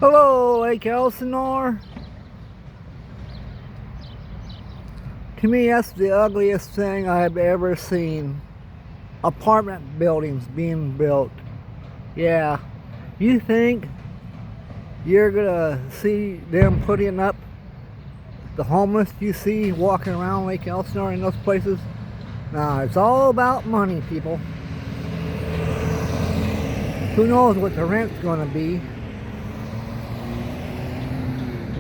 Hello, Lake Elsinore. To me, that's the ugliest thing I've ever seen. Apartment buildings being built. Yeah. You think you're gonna see them putting up the homeless you see walking around Lake Elsinore in those places? Nah, it's all about money, people. Who knows what the rent's gonna be?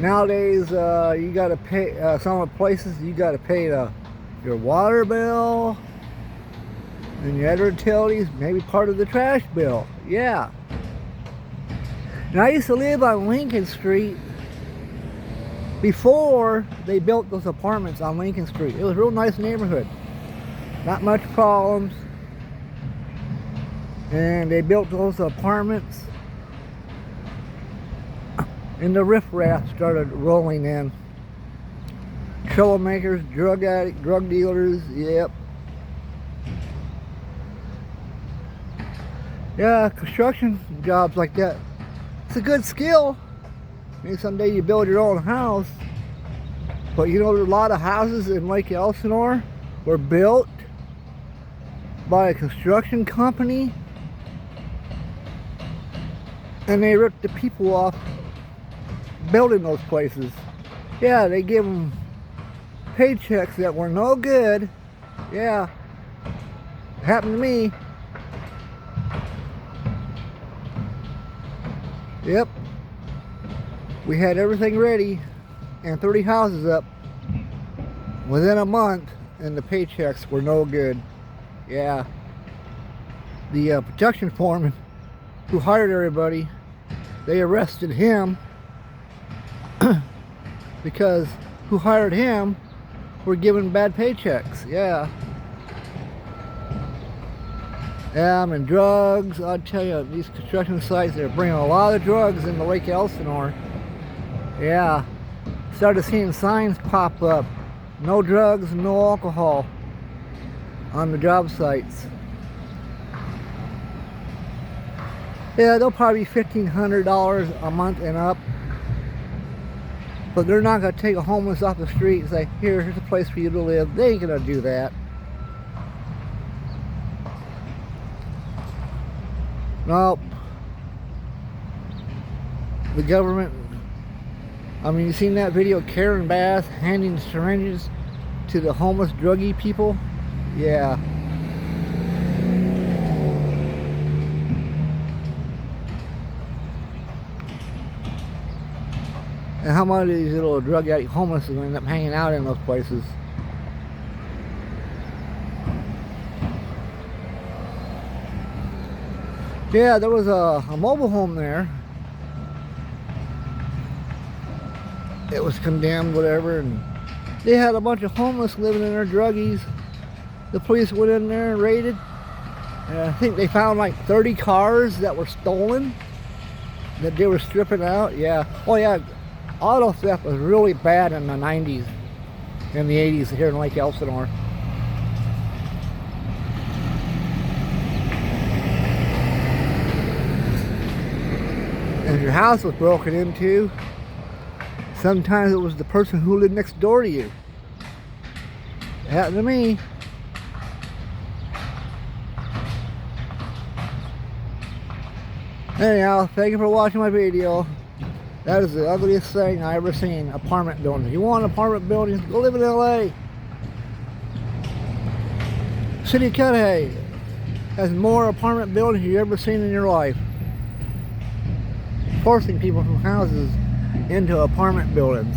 Nowadays, you gotta pay, some of the places you gotta pay your water bill and your other utilities, maybe part of the trash bill. Yeah. And I used to live on Lincoln Street before they built those apartments on Lincoln Street. It was a real nice neighborhood. Not much problems. And they built those apartments, and the riffraff started rolling in. Troublemakers, drug addicts, drug dealers, yep. Yeah, construction jobs like that, it's a good skill. Maybe someday you build your own house. But you know, there's a lot of houses in Lake Elsinore were built by a construction company, and they ripped the people off building those places. Yeah, they give them paychecks that were no good. Yeah, it happened to me. Yep, we had everything ready and 30 houses up within a month, and the paychecks were no good. Yeah, the production foreman who hired everybody, they arrested him because who hired him were given bad paychecks. Yeah. Yeah, and drugs, I'll tell you, these construction sites, they're bringing a lot of drugs into Lake Elsinore. Yeah. Started seeing signs pop up. No drugs, no alcohol on the job sites. Yeah, they'll probably be $1,500 a month and up. But they're not going to take a homeless off the street and say, here's a place for you to live. They ain't going to do that. Nope. The government, I mean, you seen that video of Karen Bass handing syringes to the homeless druggie people? Yeah. And how much of these little drug addict homeless are going to end up hanging out in those places? Yeah, there was a mobile home there. It was condemned, whatever, and they had a bunch of homeless living in there, druggies. The police went in there and raided. And I think they found like 30 cars that were stolen, that they were stripping out. Yeah. Oh yeah. Auto theft was really bad in the 90s and the 80s here in Lake Elsinore. And if your house was broken into, sometimes it was the person who lived next door to you. It happened to me. Anyhow, thank you for watching my video. That is the ugliest thing I ever seen, apartment buildings. If you want apartment buildings, go live in LA. City of Cudahy has more apartment buildings you've ever seen in your life. Forcing people from houses into apartment buildings.